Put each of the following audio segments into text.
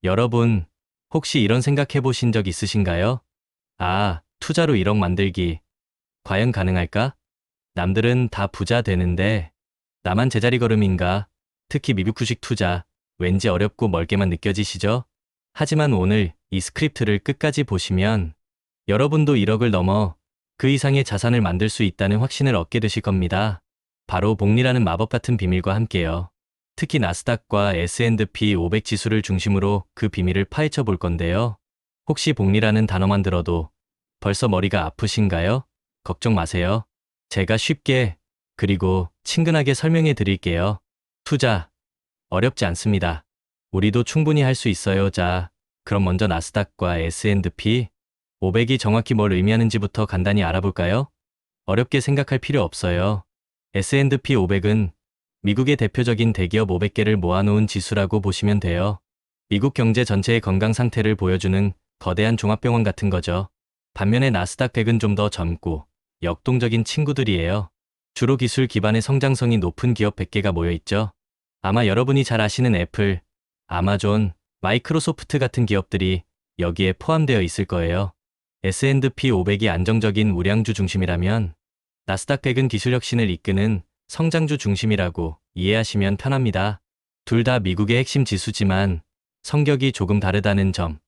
여러분, 혹시 이런 생각해 보신 적 있으신가요? 아, 투자로 1억 만들기. 과연 가능할까? 남들은 다 부자 되는데, 나만 제자리 걸음인가? 특히 미국 주식 투자, 왠지 어렵고 멀게만 느껴지시죠? 하지만 오늘 이 스크립트를 끝까지 보시면, 여러분도 1억을 넘어 그 이상의 자산을 만들 수 있다는 확신을 얻게 되실 겁니다. 바로 복리라는 마법 같은 비밀과 함께요. 특히 나스닥과 S&P 500 지수를 중심으로 그 비밀을 파헤쳐 볼 건데요. 혹시 복리라는 단어만 들어도 벌써 머리가 아프신가요? 걱정 마세요. 제가 쉽게 그리고 친근하게 설명해 드릴게요. 투자 어렵지 않습니다. 우리도 충분히 할 수 있어요. 자, 그럼 먼저 나스닥과 S&P 500이 정확히 뭘 의미하는지부터 간단히 알아볼까요? 어렵게 생각할 필요 없어요. S&P 500은 미국의 대표적인 대기업 500개를 모아놓은 지수라고 보시면 돼요. 미국 경제 전체의 건강 상태를 보여주는 거대한 종합병원 같은 거죠. 반면에 나스닥 100은 좀 더 젊고 역동적인 친구들이에요. 주로 기술 기반의 성장성이 높은 기업 100개가 모여 있죠. 아마 여러분이 잘 아시는 애플, 아마존, 마이크로소프트 같은 기업들이 여기에 포함되어 있을 거예요. S&P 500이 안정적인 우량주 중심이라면 나스닥 100은 기술 혁신을 이끄는 성장주 중심이라고 이해하시면 편합니다. 둘 다 미국의 핵심 지수지만 성격이 조금 다르다는 점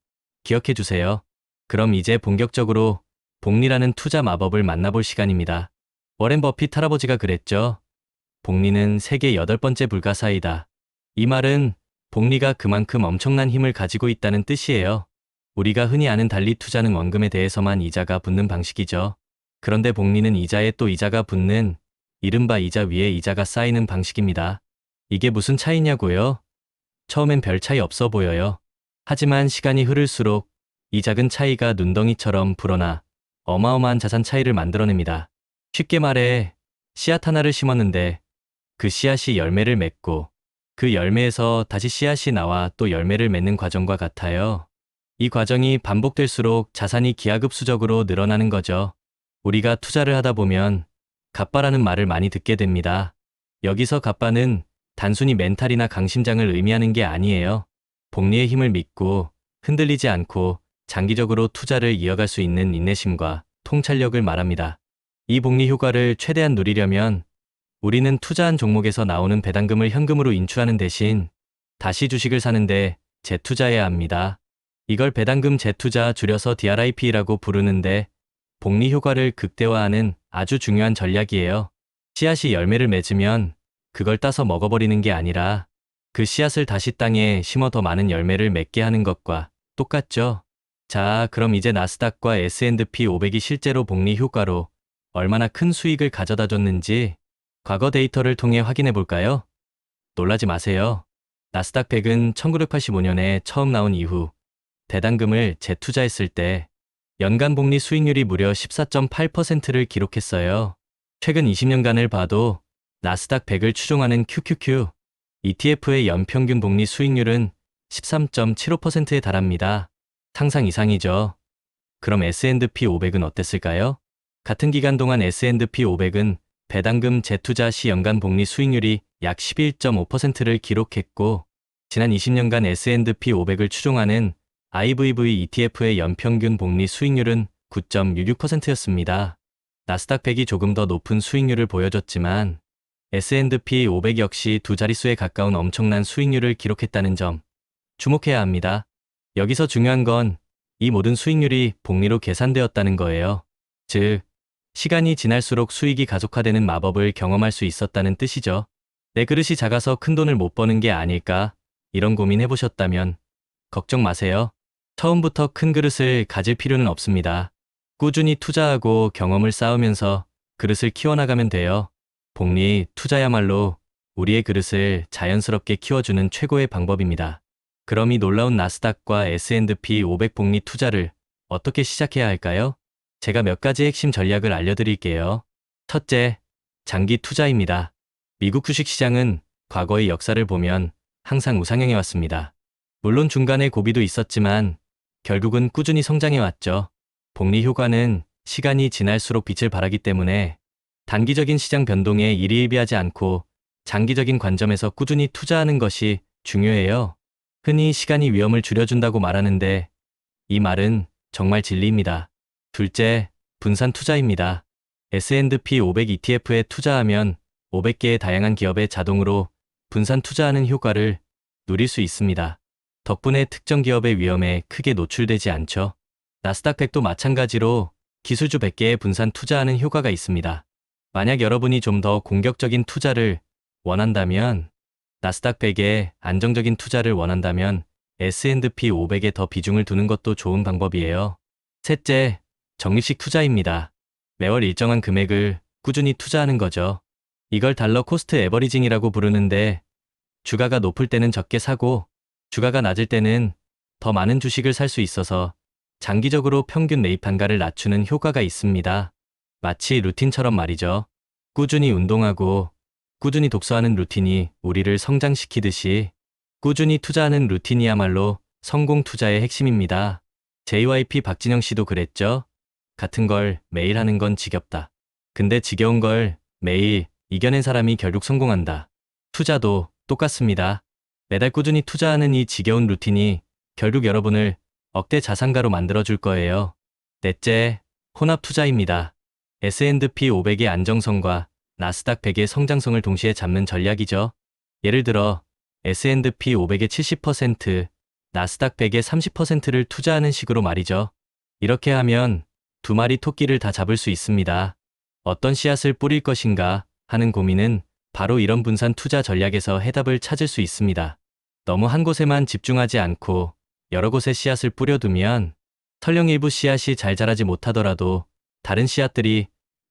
기억해 주세요. 그럼 이제 본격적으로 복리라는 투자 마법을 만나볼 시간입니다. 워렌 버핏 할아버지가 그랬죠. 복리는 세계 8번째 불가사이다. 이 말은 복리가 그만큼 엄청난 힘을 가지고 있다는 뜻이에요. 우리가 흔히 아는 달리 투자는 원금에 대해서만 이자가 붙는 방식이죠. 그런데 복리는 이자에 또 이자가 붙는 이른바 이자 위에 이자가 쌓이는 방식입니다. 이게 무슨 차이냐고요? 처음엔 별 차이 없어 보여요. 하지만 시간이 흐를수록 이 작은 차이가 눈덩이처럼 불어나 어마어마한 자산 차이를 만들어냅니다. 쉽게 말해 씨앗 하나를 심었는데 그 씨앗이 열매를 맺고 그 열매에서 다시 씨앗이 나와 또 열매를 맺는 과정과 같아요. 이 과정이 반복될수록 자산이 기하급수적으로 늘어나는 거죠. 우리가 투자를 하다 보면 갑바라는 말을 많이 듣게 됩니다. 여기서 갑바는 단순히 멘탈이나 강심장을 의미하는 게 아니에요. 복리의 힘을 믿고 흔들리지 않고 장기적으로 투자를 이어갈 수 있는 인내심과 통찰력을 말합니다. 이 복리 효과를 최대한 누리려면 우리는 투자한 종목에서 나오는 배당금을 현금으로 인출하는 대신 다시 주식을 사는데 재투자해야 합니다. 이걸 배당금 재투자 줄여서 DRIP라고 부르는데 복리 효과를 극대화하는 아주 중요한 전략이에요. 씨앗이 열매를 맺으면 그걸 따서 먹어버리는 게 아니라 그 씨앗을 다시 땅에 심어 더 많은 열매를 맺게 하는 것과 똑같죠. 자, 그럼 이제 나스닥과 S&P 500이 실제로 복리 효과로 얼마나 큰 수익을 가져다 줬는지 과거 데이터를 통해 확인해 볼까요? 놀라지 마세요. 나스닥 100은 1985년에 처음 나온 이후 배당금을 재투자했을 때 연간 복리 수익률이 무려 14.8%를 기록했어요. 최근 20년간을 봐도 나스닥 100을 추종하는 QQQ ETF의 연평균 복리 수익률은 13.75%에 달합니다. 상상 이상이죠. 그럼 S&P 500은 어땠을까요? 같은 기간 동안 S&P 500은 배당금 재투자 시 연간 복리 수익률이 약 11.5%를 기록했고 지난 20년간 S&P 500을 추종하는 IVV ETF의 연평균 복리 수익률은 9.66%였습니다. 나스닥 100이 조금 더 높은 수익률을 보여줬지만 S&P 500 역시 두 자릿수에 가까운 엄청난 수익률을 기록했다는 점 주목해야 합니다. 여기서 중요한 건 이 모든 수익률이 복리로 계산되었다는 거예요. 즉, 시간이 지날수록 수익이 가속화되는 마법을 경험할 수 있었다는 뜻이죠. 내 그릇이 작아서 큰 돈을 못 버는 게 아닐까? 이런 고민 해보셨다면 걱정 마세요. 처음부터 큰 그릇을 가질 필요는 없습니다. 꾸준히 투자하고 경험을 쌓으면서 그릇을 키워나가면 돼요. 복리 투자야말로 우리의 그릇을 자연스럽게 키워주는 최고의 방법입니다. 그럼 이 놀라운 나스닥과 S&P 500 복리 투자를 어떻게 시작해야 할까요? 제가 몇 가지 핵심 전략을 알려드릴게요. 첫째, 장기 투자입니다. 미국 주식시장은 과거의 역사를 보면 항상 우상향해 왔습니다. 물론 중간에 고비도 있었지만 결국은 꾸준히 성장해 왔죠. 복리 효과는 시간이 지날수록 빛을 발하기 때문에 단기적인 시장 변동에 일희일비하지 않고 장기적인 관점에서 꾸준히 투자하는 것이 중요해요. 흔히 시간이 위험을 줄여준다고 말하는데 이 말은 정말 진리입니다. 둘째, 분산 투자입니다. S&P 500 ETF에 투자하면 500개의 다양한 기업에 자동으로 분산 투자하는 효과를 누릴 수 있습니다. 덕분에 특정 기업의 위험에 크게 노출되지 않죠. 나스닥 100도 마찬가지로 기술주 100개에 분산 투자하는 효과가 있습니다. 만약 여러분이 좀 더 공격적인 투자를 원한다면, 나스닥 100에 안정적인 투자를 원한다면 S&P 500에 더 비중을 두는 것도 좋은 방법이에요. 셋째, 적립식 투자입니다. 매월 일정한 금액을 꾸준히 투자하는 거죠. 이걸 달러 코스트 에버리징이라고 부르는데 주가가 높을 때는 적게 사고 주가가 낮을 때는 더 많은 주식을 살 수 있어서 장기적으로 평균 매입 단가를 낮추는 효과가 있습니다. 마치 루틴처럼 말이죠. 꾸준히 운동하고 꾸준히 독서하는 루틴이 우리를 성장시키듯이 꾸준히 투자하는 루틴이야말로 성공 투자의 핵심입니다. JYP 박진영 씨도 그랬죠. 같은 걸 매일 하는 건 지겹다. 근데 지겨운 걸 매일 이겨낸 사람이 결국 성공한다. 투자도 똑같습니다. 매달 꾸준히 투자하는 이 지겨운 루틴이 결국 여러분을 억대 자산가로 만들어줄 거예요. 넷째, 혼합 투자입니다. S&P 500의 안정성과 나스닥 100의 성장성을 동시에 잡는 전략이죠. 예를 들어 S&P 500의 70%, 나스닥 100의 30%를 투자하는 식으로 말이죠. 이렇게 하면 두 마리 토끼를 다 잡을 수 있습니다. 어떤 씨앗을 뿌릴 것인가 하는 고민은 바로 이런 분산 투자 전략에서 해답을 찾을 수 있습니다. 너무 한 곳에만 집중하지 않고 여러 곳에 씨앗을 뿌려두면 설령 일부 씨앗이 잘 자라지 못하더라도 다른 씨앗들이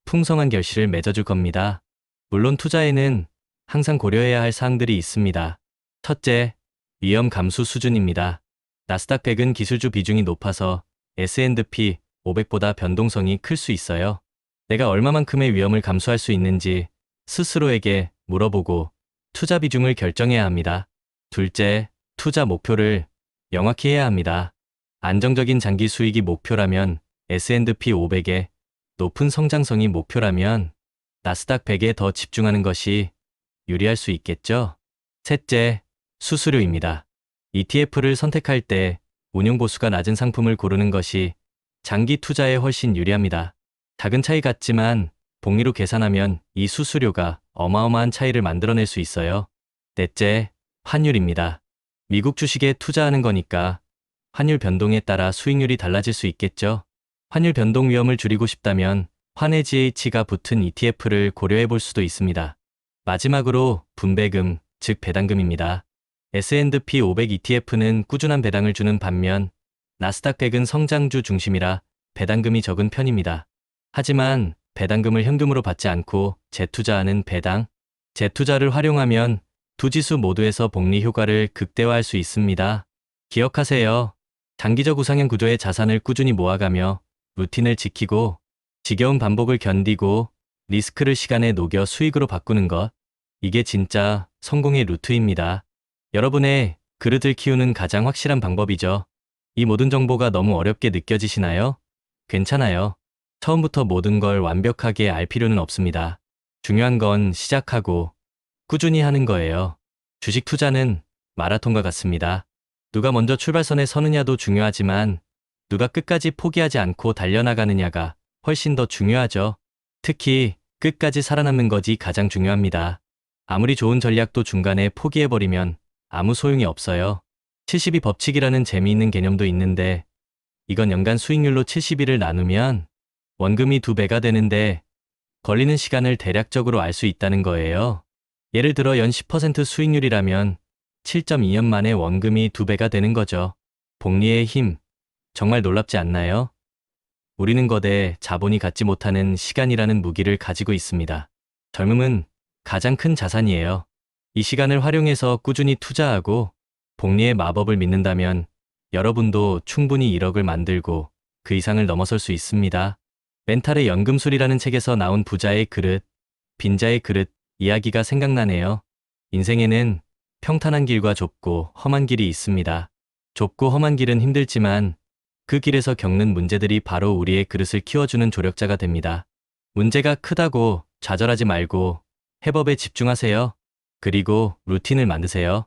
풍성한 결실을 맺어줄 겁니다. 물론 투자에는 항상 고려해야 할 사항들이 있습니다. 첫째, 위험 감수 수준입니다. 나스닥 100은 기술주 비중이 높아서 S&P 500보다 변동성이 클 수 있어요. 내가 얼마만큼의 위험을 감수할 수 있는지 스스로에게 물어보고 투자 비중을 결정해야 합니다. 둘째, 투자 목표를 명확히 해야 합니다. 안정적인 장기 수익이 목표라면 S&P 500에 높은 성장성이 목표라면 나스닥 100에 더 집중하는 것이 유리할 수 있겠죠? 셋째, 수수료입니다. ETF를 선택할 때 운용보수가 낮은 상품을 고르는 것이 장기 투자에 훨씬 유리합니다. 작은 차이 같지만 복리로 계산하면 이 수수료가 어마어마한 차이를 만들어낼 수 있어요. 넷째, 환율입니다. 미국 주식에 투자하는 거니까 환율 변동에 따라 수익률이 달라질 수 있겠죠. 환율 변동 위험을 줄이고 싶다면 환의 GH가 붙은 ETF를 고려해 볼 수도 있습니다. 마지막으로 분배금, 즉 배당금입니다. S&P 500 ETF는 꾸준한 배당을 주는 반면 나스닥 100은 성장주 중심이라 배당금이 적은 편입니다. 하지만 배당금을 현금으로 받지 않고 재투자하는 배당, 재투자를 활용하면 두 지수 모두에서 복리 효과를 극대화할 수 있습니다. 기억하세요. 장기적 우상향 구조의 자산을 꾸준히 모아가며 루틴을 지키고 지겨운 반복을 견디고 리스크를 시간에 녹여 수익으로 바꾸는 것. 이게 진짜 성공의 루트입니다. 여러분의 그릇을 키우는 가장 확실한 방법이죠. 이 모든 정보가 너무 어렵게 느껴지시나요? 괜찮아요. 처음부터 모든 걸 완벽하게 알 필요는 없습니다. 중요한 건 시작하고 꾸준히 하는 거예요. 주식 투자는 마라톤과 같습니다. 누가 먼저 출발선에 서느냐도 중요하지만 누가 끝까지 포기하지 않고 달려나가느냐가 훨씬 더 중요하죠. 특히 끝까지 살아남는 것이 가장 중요합니다. 아무리 좋은 전략도 중간에 포기해버리면 아무 소용이 없어요. 72 법칙이라는 재미있는 개념도 있는데 이건 연간 수익률로 72를 나누면 원금이 2배가 되는데 걸리는 시간을 대략적으로 알 수 있다는 거예요. 예를 들어 연 10% 수익률이라면 7.2년 만에 원금이 2배가 되는 거죠. 복리의 힘, 정말 놀랍지 않나요? 우리는 거대 자본이 갖지 못하는 시간이라는 무기를 가지고 있습니다. 젊음은 가장 큰 자산이에요. 이 시간을 활용해서 꾸준히 투자하고 복리의 마법을 믿는다면 여러분도 충분히 1억을 만들고 그 이상을 넘어설 수 있습니다. 멘탈의 연금술이라는 책에서 나온 부자의 그릇, 빈자의 그릇 이야기가 생각나네요. 인생에는 평탄한 길과 좁고 험한 길이 있습니다. 좁고 험한 길은 힘들지만 그 길에서 겪는 문제들이 바로 우리의 그릇을 키워주는 조력자가 됩니다. 문제가 크다고 좌절하지 말고 해법에 집중하세요. 그리고 루틴을 만드세요.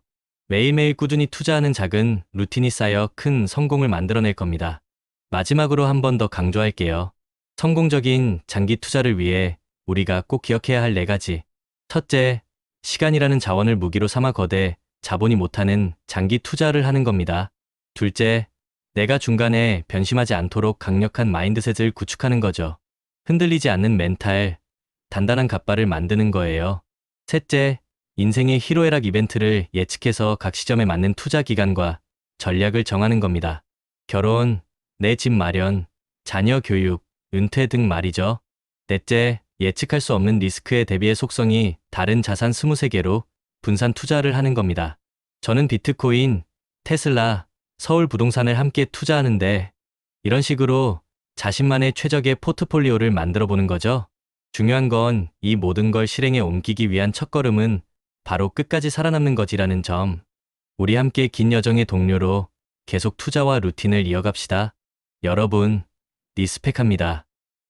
매일매일 꾸준히 투자하는 작은 루틴이 쌓여 큰 성공을 만들어낼 겁니다. 마지막으로 한 번 더 강조할게요. 성공적인 장기 투자를 위해 우리가 꼭 기억해야 할 4가지. 첫째, 시간이라는 자원을 무기로 삼아 거대 자본이 못하는 장기 투자를 하는 겁니다. 둘째, 내가 중간에 변심하지 않도록 강력한 마인드셋을 구축하는 거죠. 흔들리지 않는 멘탈, 단단한 갓발을 만드는 거예요. 셋째, 인생의 희로애락 이벤트를 예측해서 각 시점에 맞는 투자 기간과 전략을 정하는 겁니다. 결혼, 내 집 마련, 자녀 교육, 은퇴 등 말이죠. 넷째, 예측할 수 없는 리스크에 대비해 속성이 다른 자산 23개로 분산 투자를 하는 겁니다. 저는 비트코인, 테슬라, 서울 부동산을 함께 투자하는데 이런 식으로 자신만의 최적의 포트폴리오를 만들어 보는 거죠. 중요한 건 이 모든 걸 실행에 옮기기 위한 첫걸음은 바로 끝까지 살아남는 것이라는 점. 우리 함께 긴 여정의 동료로 계속 투자와 루틴을 이어갑시다. 여러분, 리스펙합니다.